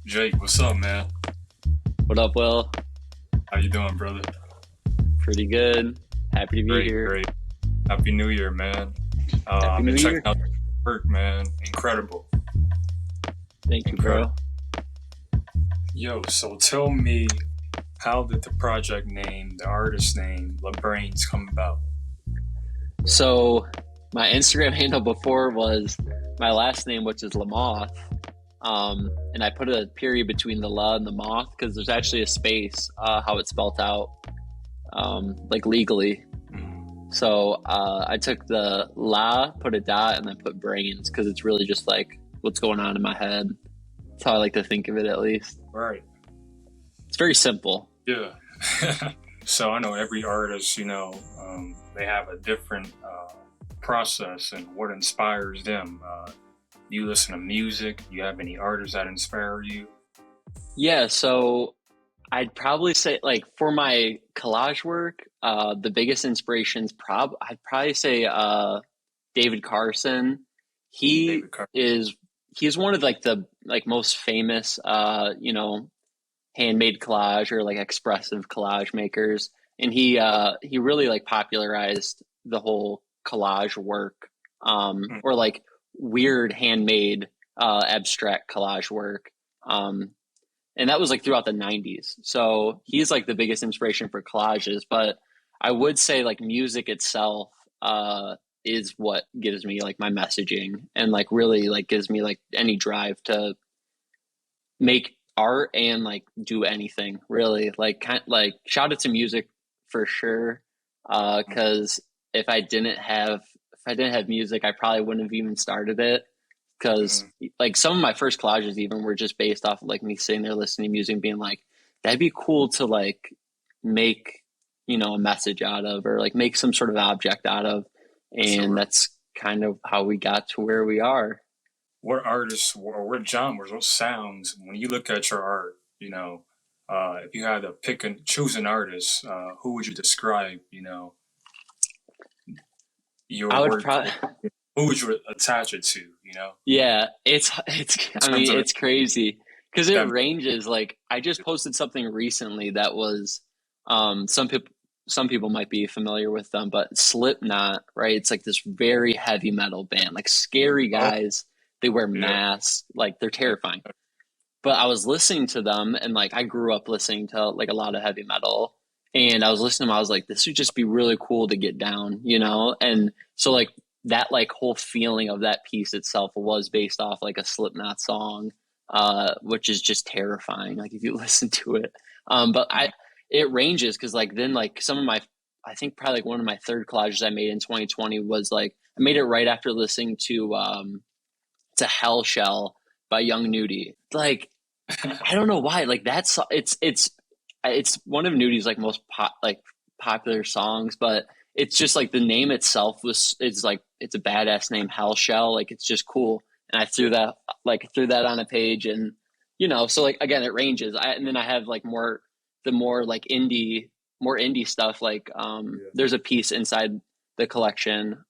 Jake, what's up, man? What up, Will? How you doing, brother? Pretty good. Happy to be Great, here. great. Happy New Year, man. Happy I've New been checking Year. out the work, man. Incredible, Thank you, incredible. bro. Yo, so tell me, how did the project name, the artist name, La.Brains come about? So, my Instagram handle before was my last name, which is Lamoth. And I put a period between the la and the moth because there's actually a space, how it's spelled out, like legally. Mm, So, I took the la, put a dot, and then put brains because it's really just like what's going on in my head. That's how I like to think of it, at least. right. It's very simple. Yeah. So I know every artist, they have a different process and what inspires them. You listen to music? You have any artists that inspire you? Yeah, so I'd probably say like for my collage work, the biggest inspirations I'd probably say David Carson. He David Carson. is he's one of like the like most famous handmade collage or like expressive collage makers. And he really like popularized the whole collage work, Mm, or like weird handmade abstract collage work. Um, and that was like throughout the 90s. So he's like the biggest inspiration for collages. But I would say like music itself is what gives me like my messaging and like really like gives me like any drive to make art and like do anything really. Like like shout out to music for sure. mm, Because if I didn't have music, I probably wouldn't have even started it. Because mm. like some of my first collages even were just based off of like me sitting there listening to music and being like, that'd be cool to like make a message out of or like make some sort of object out of. And Sure. that's kind of how we got to where we are. What artists or what genres, what sounds, when you look at your art, if you had to pick and choose an artist, who would you describe, your I would work probably for? Who would you attach it to, Yeah, it's in I terms mean of it's crazy because it that? ranges. Like I just posted something recently that was some people might be familiar with them, but Slipknot, right? It's like this very heavy metal band, like scary Oh, guys. They wear yeah. masks, like they're terrifying. But I was listening to them and like I grew up listening to like a lot of heavy metal and I was listening to them, I was like, this would just be really cool to get down. And so like that like whole feeling of that piece itself was based off like a Slipknot song, which is just terrifying, like if you listen to it. But Mm, it ranges because like then like some of my I think probably like one of my third collages I made in 2020 was like I made it right after listening to Hell Shell by Young Nudy. Like I don't know why. Like that's it's one of Nudy's like most like popular songs, but it's just like the name itself was it's like it's a badass name, Hell Shell. Like it's just cool, and I yeah, threw that on a page, and so like again, it ranges. And then I have like the more like more indie stuff. Like yeah. there's a piece inside the collection,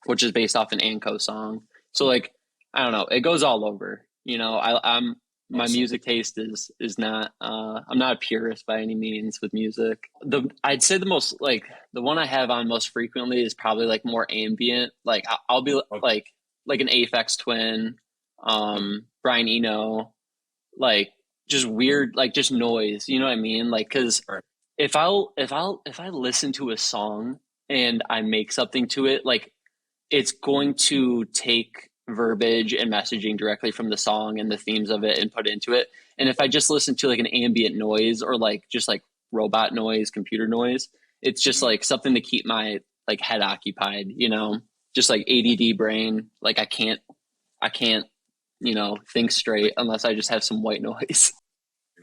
which is based off an Anko song. So like I don't know, it goes all over. I'm my Awesome. music taste is not I'm not a purist by any means with music. The I'd say the one I have on most frequently is probably like more ambient. Like I'll be Okay. like an Aphex Twin, Mm, Brian Eno, like just weird, like just noise. You know what I mean? Like because right. if I listen to a song and I make something to it, like it's going to take verbiage and messaging directly from the song and the themes of it and put it into it. And if I just listen to like an ambient noise or like just like robot noise, computer noise, it's just Mm, like something to keep my like head occupied. Just like ADD brain. Like I can't, think straight unless I just have some white noise.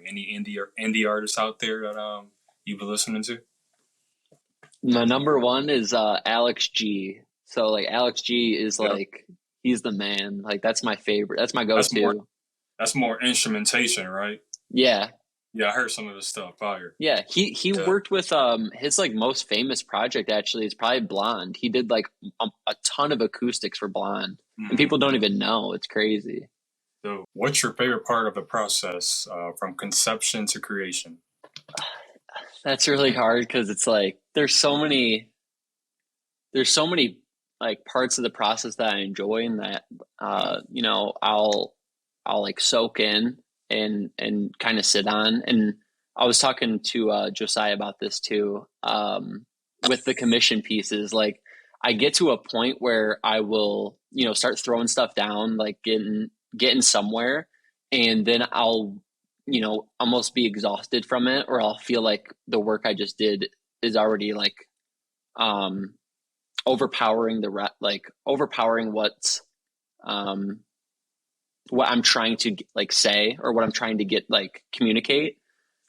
any indie artists out there that you've been listening to? My number one is Alex G. So like Alex G is Yeah. like he's the man. Like that's my favorite. That's my That's more go-to. that's more instrumentation, right? Yeah. Yeah, I heard some of the stuff. Fire. Yeah, he Yeah. worked with his like most famous project actually is probably Blonde. He did like a ton of acoustics for Blonde, and Mm, people don't mm. even know. It's crazy. So, what's your favorite part of the process from conception to creation? That's really hard because it's like there's so many like parts of the process that I enjoy and that I'll like soak in and kind of sit on. And I was talking to Josiah about this too. With the commission pieces, like I get to a point where I will, start throwing stuff down, like getting somewhere, and then I'll, almost be exhausted from it, or I'll feel like the work I just did is already like um overpowering overpowering um what I'm trying to like say or what I'm trying to get like communicate.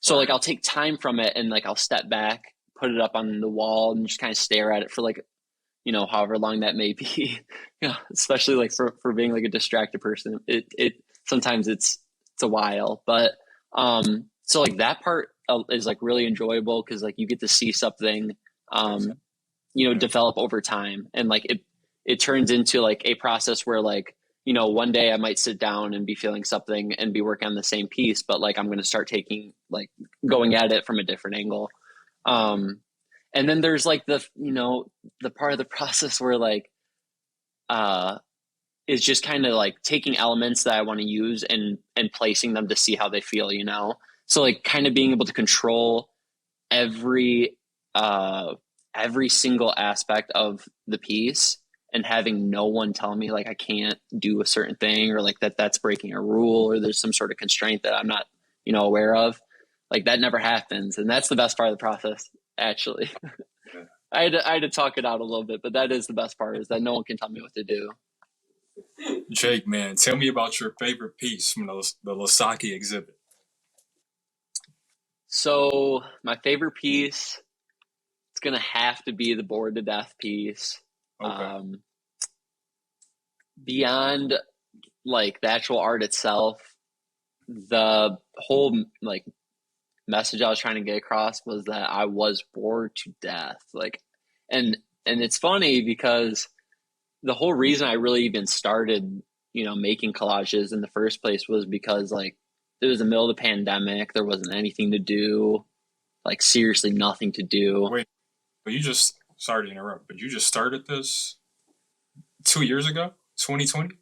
So like Right. I'll take time from it and like I'll step back, put it up on the wall and just kind of stare at it for like, however long that may be. Especially like for being like a distracted person. It sometimes it's a while, but so like that part is like really enjoyable because like you get to see something um Yeah. develop over time, and like it turns into like a process where like one day I might sit down and be feeling something and be working on the same piece, but like I'm going to start taking like going at it from a different angle. um and then there's like the part of the process where like uh is just kind of like taking elements that I want to use and placing them to see how they feel. So like kind of being able to control every uh every single aspect of the piece, and having no one tell me like I can't do a certain thing, or like that's breaking a rule, or there's some sort of constraint that I'm not aware of. Like that never happens, and that's the best part of the process, actually. Yeah. I had to talk it out a little bit, but that is the best part, is that no one can tell me what to do. Jake, man, tell me about your favorite piece from the la.saki exhibit. So my favorite piece, it's gonna have to be the bored to death piece. Okay. um Beyond like the actual art itself, the whole like message I was trying to get across was that I was bored to death. Like, and it's funny because the whole reason I really even started, making collages in the first place was because like it was the middle of the pandemic. There wasn't anything to do, like seriously nothing to do. Wait, but you just sorry to interrupt, but you just started this 2 years ago, 2020.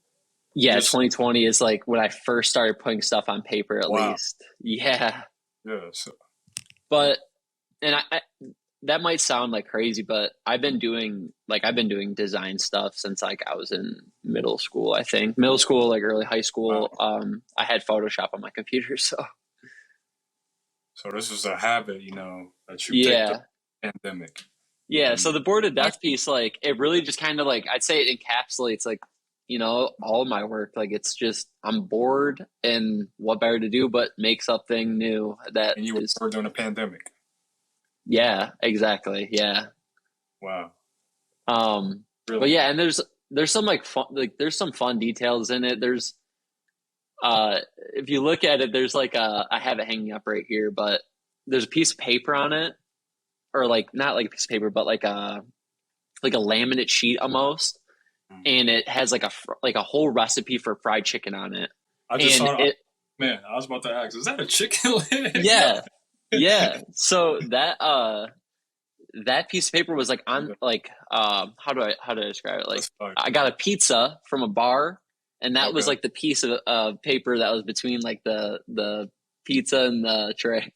You Yeah, just 2020 is like when I first started putting stuff on paper, at wow. least. Yeah, Yeah. So but and I that might sound like crazy, but I've been doing design stuff since like I was in middle school. I think middle school, like early high wow. school. I had Photoshop on my computer, so So this was a habit, that you picked up yeah, in the pandemic, yeah. and So the board of like death piece, like it really just kind of like I'd say it encapsulates like all of my work. Like it's just I'm bored, and what better to do but make something new that and you is were during a pandemic. yeah, exactly, yeah. Wow. Um, but Really? yeah, and there's some like fun, like there's some fun details in it. There's if you look at it, there's like I have it hanging up right here, but there's a piece of paper on it, or like not like a piece of paper, but like a laminate sheet almost, Mm. and it has like a whole recipe for fried chicken on it, I just and saw. it Man, I was about to ask, is that a chicken leg? yeah, yeah. So that piece of paper was like on like how do I describe it? Like That's fine. I got a pizza from a bar, and that was Okay. like the piece of paper that was between like the pizza and the tray.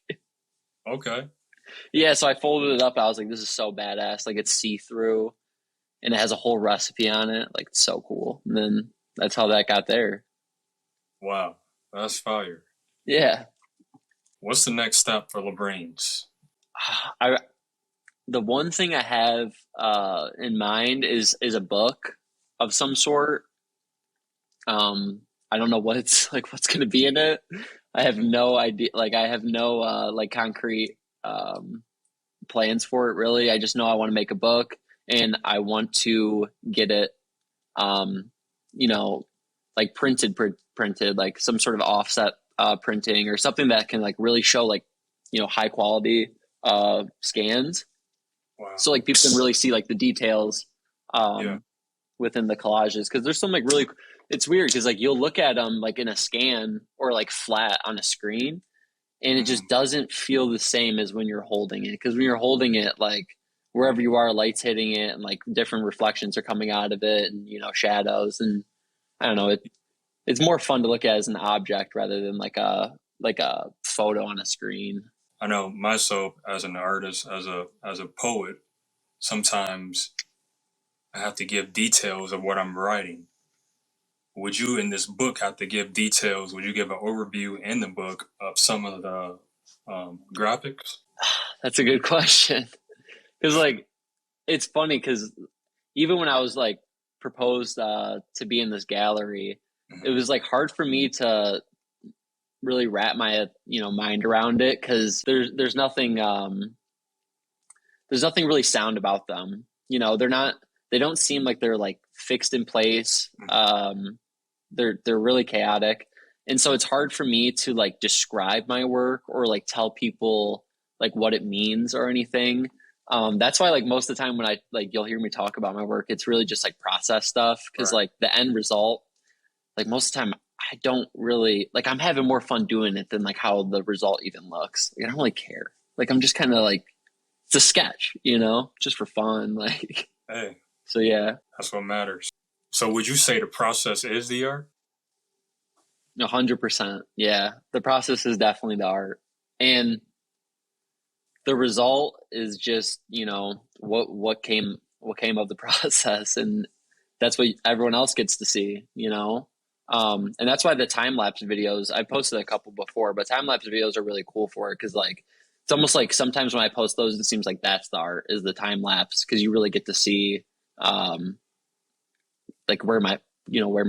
Okay. Yeah, so I folded it up. I was like, this is so badass. Like it's see through, and it has a whole recipe on it. Like it's so cool. And then that's how that got there. Wow. That's fire. Yeah, What's the next step for La.Brains? I the one thing I have in mind is a book of some sort. I don't know what's going to be in it. I have Mhm. no idea. Like I have no like concrete plans for it really. I just know I want to make a book, and I want to get it um you know like printed like some sort of offset printing, or something that can like really show like high quality scans, Wow. so like people can really see like the details Yeah. um within the collages, because there's some like really it's weird because like you'll look at them like in a scan or like flat on a screen, and it Mhm. just doesn't feel the same as when you're holding it. Because when you're holding it, like wherever you are, light's hitting it, and like different reflections are coming out of it, and shadows, and I don't know. It's more fun to look at as an object rather than like a photo on a screen. I know myself as an artist, as a poet, sometimes I have to give details of what I'm writing. Would you in this book have to give details? Would you give an overview in the book of some of the graphics? That's a good question. Because like it's funny because even when I was like proposed to be in this gallery, it Mhm. was like hard for me to really wrap my mind around it because there's nothing really sound about them. They don't seem like they're like fixed in place. They're really chaotic. And so it's hard for me to like describe my work or like tell people like what it means or anything. That's why like most of the time when I like you'll hear me talk about my work, it's really just like process stuff because Right. like the end result, like most of the time I don't really like I'm having more fun doing it than like how the result even looks. Like, I don't really care. Like I'm just kind of like it's a sketch, just for fun. Like Hey, so yeah, that's what matters. So would you say the process is the art? 100%. Yeah, the process is definitely the art, and the result is just what came of the process, and that's what everyone else gets to see. And that's why the time lapse videos I posted a couple before, but time lapse videos are really cool for it because like it's almost like sometimes when I post those, it seems like that's the art is the time lapse because you really get to see um, like where my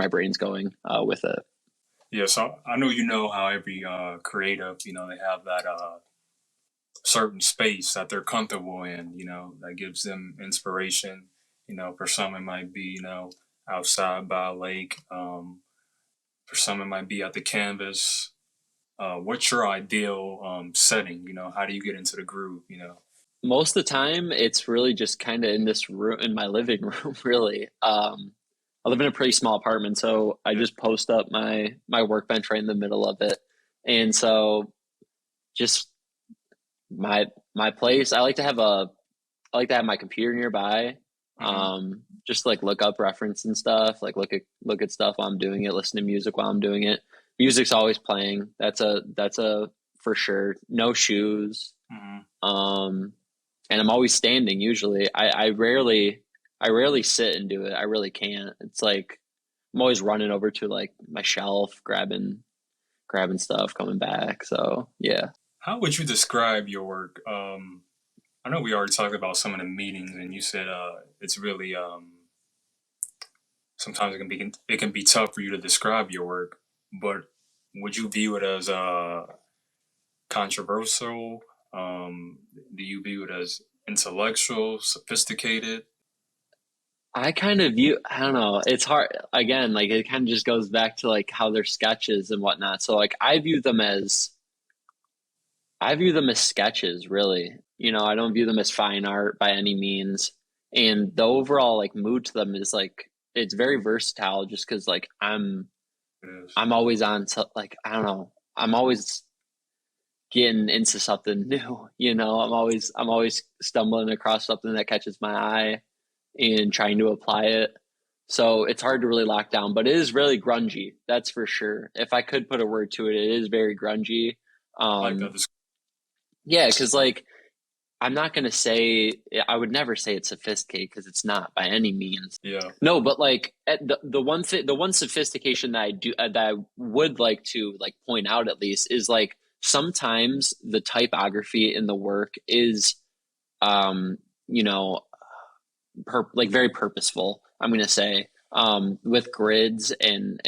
brain's going with it. Yeah, so I know how every creative, they have that certain space that they're comfortable in, that gives them inspiration. For some it might be, outside by a lake. For some it might be at the canvas. What's your ideal setting? How do you get into the groove? Most of the time, it's really just kind of in this room, in my living room, really. I live in a pretty small apartment, so I Yeah. just post up my workbench right in the middle of it, and so just my my place. I like to have my computer nearby, Hmm. just like look up reference and stuff, like look at stuff while I'm doing it, listen to music while I'm doing it. Music's always playing. That's a for sure. No shoes. Hmm. Um, and I'm always standing usually. I rarely sit and do it. I really can't. It's like I'm always running over to like my shelf, grabbing stuff, coming back. So yeah. How would you describe your work? I know we already talked about some of the meetings, and you said it's really sometimes it can be tough for you to describe your work. But would you view it as controversial? Do you view it as intellectual, sophisticated? I don't know, it's hard again, like it kind of just goes back to like how they're sketches and whatnot. So like I view them as sketches, really. I don't view them as fine art by any means. And the overall like mood to them is like it's very versatile just because like It is. I'm always on to like I don't know. I'm always getting into something new. I'm always stumbling across something that catches my eye and trying to apply it. So it's hard to really lock down, but it is really grungy. That's for sure. If I could put a word to it, it is very grungy. I like that. Um, yeah, because like I'm not gonna say I would never say it's sophisticated because it's not by any means. Yeah. No, but like the one sophistication that I do that I would like to like point out at least is like sometimes the typography in the work is um you know like very purposeful. I'm gonna say with grids and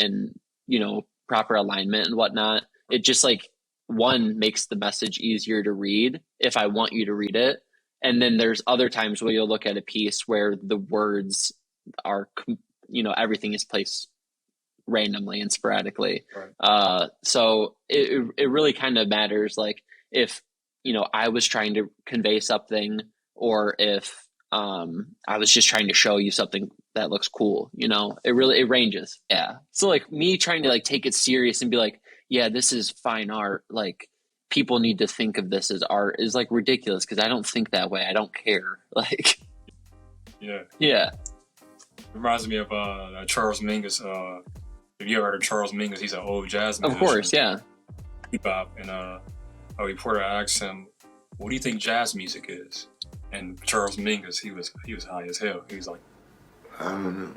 proper alignment and whatnot. It just like one makes the message easier to read if I want you to read it, and then there's other times where you'll look at a piece where the words are everything is placed randomly and sporadically. Right. So it really kind of matters like if I was trying to convey something or if I was just trying to show you something that looks cool, you know. It ranges. Yeah. So like me trying to like take it serious and be like, yeah, this is fine art. Like people need to think of this as art is like ridiculous because I don't think that way. I don't care. Like, Yeah. yeah. It reminds me of Charles Mingus. If you ever heard of Charles Mingus, he's an old jazz musician. Of course, yeah. Bebop, and a reporter asked him, "What do you think jazz music is?" And Charles Mingus, he was high as hell. He was like, I don't know.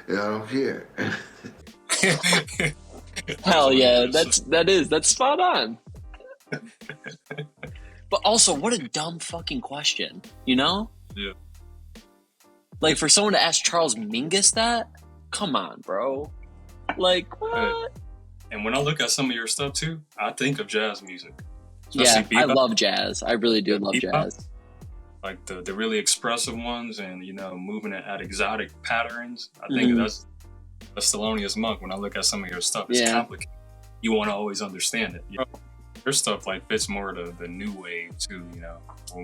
Yeah, I don't care. Hell yeah, that's spot on. But also, what a dumb fucking question, you know? Yeah. Like for someone to ask Charles Mingus that, come on, bro. Like what? Hey. And when I look at some of your stuff too, I think of jazz music. Yeah, bebop. I love jazz. I really do love Bebop, jazz. like the really expressive ones, and you know, moving at exotic patterns. I think that's Thelonious Monk. When I look at some of your stuff, it's complicated. You want to always understand it. You know? Your stuff like fits more to the new wave too. You know.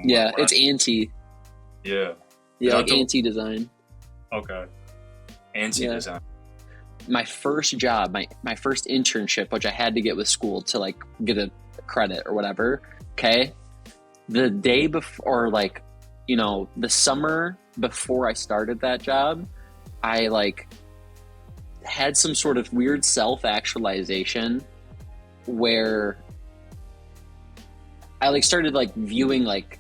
Yeah, it's anti. Yeah. Yeah, like anti-design. Okay. Anti-design. My first job, my first internship, which I had to get with school to like get a credit or whatever. Okay. The day before, or like, you know, the summer before I started that job, I like had some sort of weird self-actualization where I like started like viewing like,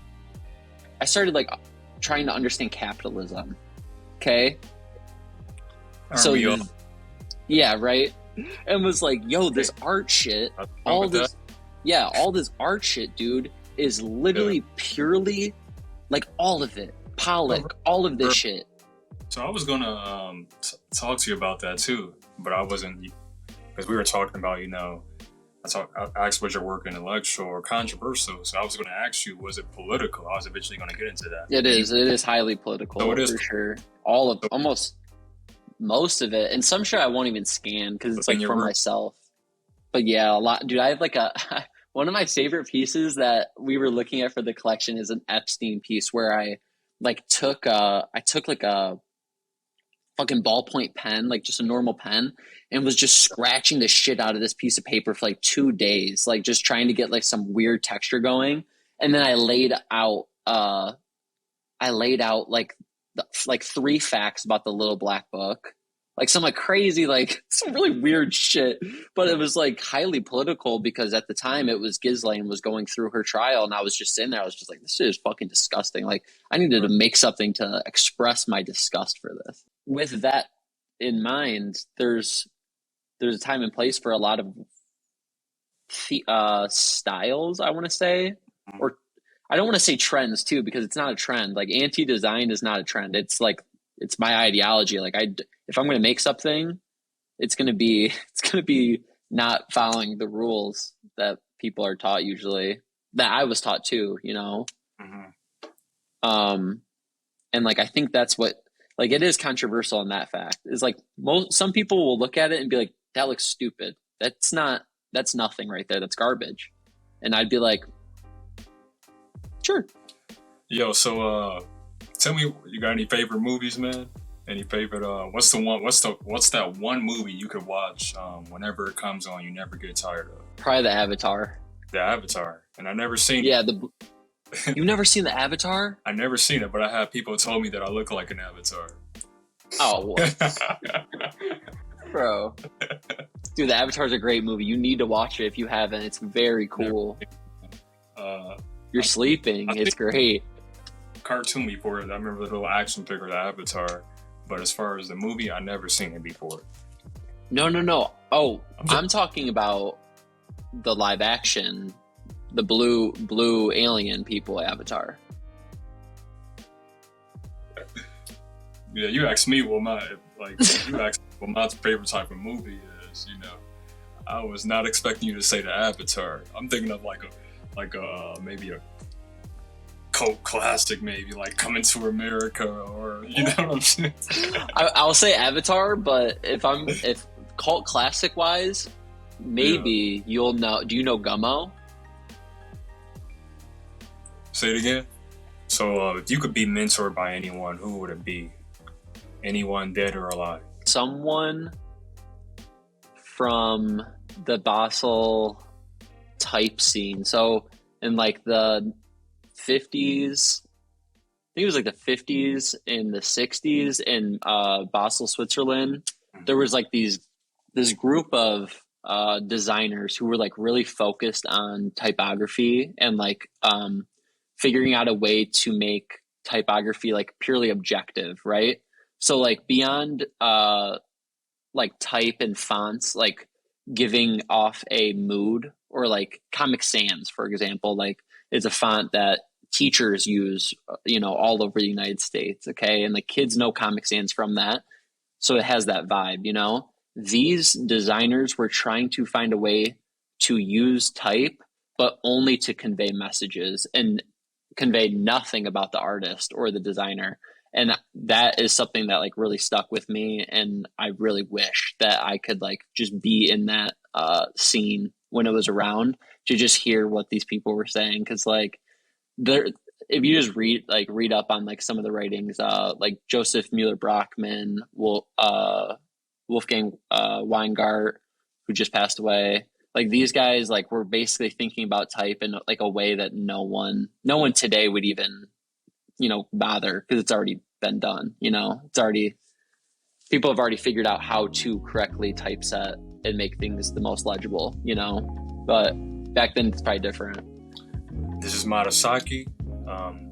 I started like trying to understand capitalism. Okay. So yeah, right. And was like, yo, this art shit, all this art shit, dude, is literally purely like all of it. Pollock, all of this shit. So I was gonna talk to you about that too, but I wasn't, because we were talking about, you know, I asked was your work intellectual or controversial, so I was going to ask you, was it political? I was eventually going to get into that. It is highly political, so it is, for sure. Almost most of it, and some shit I won't even scan because it's like for myself. But yeah, a lot, dude. I have like one of my favorite pieces that we were looking at for the collection is an Epstein piece where I like took like a fucking ballpoint pen, like just a normal pen, and was just scratching the shit out of this piece of paper for like 2 days, like just trying to get like some weird texture going. And then I laid out like 3 facts about the Little Black Book, like some like crazy, like some really weird shit. But it was like highly political because at the time it was Ghislaine was going through her trial, and I was just sitting there. I was just like, this shit is fucking disgusting. Like I needed to make something to express my disgust for this. With that in mind, there's a time and place for a lot of styles, I want to say, or I don't want to say trends too, because it's not a trend. Like anti-design is not a trend. It's like, it's my ideology. Like if I'm going to make something, it's going to be not following the rules that people are taught usually, that I was taught too, you know? Mm-hmm. And like, I think that's what, like, it is controversial in that fact is like some people will look at it and be like, that looks stupid. That's nothing right there. That's garbage. And I'd be like, sure. Yo, so tell me, you got any favorite movies, man? Any favorite what's that one movie you could watch whenever it comes on, you never get tired of? Probably the Avatar. The Avatar. And I never seen You've never seen the Avatar? I never seen it, but I have people told me that I look like an Avatar. Oh, bro. Dude, the Avatar's a great movie. You need to watch it if you haven't. It's very cool. You're sleeping. It's great. Cartoon before. I remember the little action figure, the Avatar. But as far as the movie, I never seen it before. No. Oh, I'm talking about the live action, the blue alien people Avatar. Yeah, you asked me what my favorite type of movie is. You know, I was not expecting you to say the Avatar. I'm thinking of like a maybe a cult classic, maybe like Coming to America, or you know what I'm saying. I'll say Avatar, but if cult classic wise, maybe you'll know. Do you know Gummo? Say it again. So if you could be mentored by anyone, who would it be? Anyone dead or alive? Someone from the Basel type scene. So in like the 50s, I think it was like the 50s and the 60s in Basel, Switzerland, there was like this group of designers who were like really focused on typography and like figuring out a way to make typography like purely objective, right? So like beyond like type and fonts, like giving off a mood, or like Comic Sans, for example, like is a font that teachers use, all over the United States. Okay. And the kids know Comic Sans from that. So it has that vibe. These designers were trying to find a way to use type, but only to convey messages and convey nothing about the artist or the designer. And that is something that like really stuck with me. And I really wish that I could like just be in that scene when it was around to just hear what these people were saying. Cause like if you just read up on like some of the writings, like Joseph Müller-Brockmann, Wolfgang Wiengart, who just passed away, like these guys like were basically thinking about type in like a way that no one today would even bother, because it's already been done. People have already figured out how to correctly typeset and make things the most legible, but back then it's probably different. This is la.saki. I'm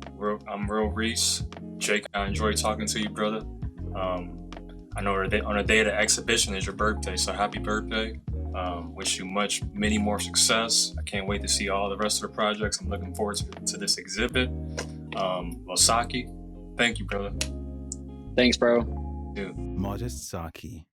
Will Reese. Jake, I enjoyed talking to you, brother. I know on the day of the exhibition is your birthday, so happy birthday. Wish you many more success. I can't wait to see all the rest of the projects. I'm looking forward to this exhibit. la.saki, thank you, brother. Thanks, bro. Dude. la.saki.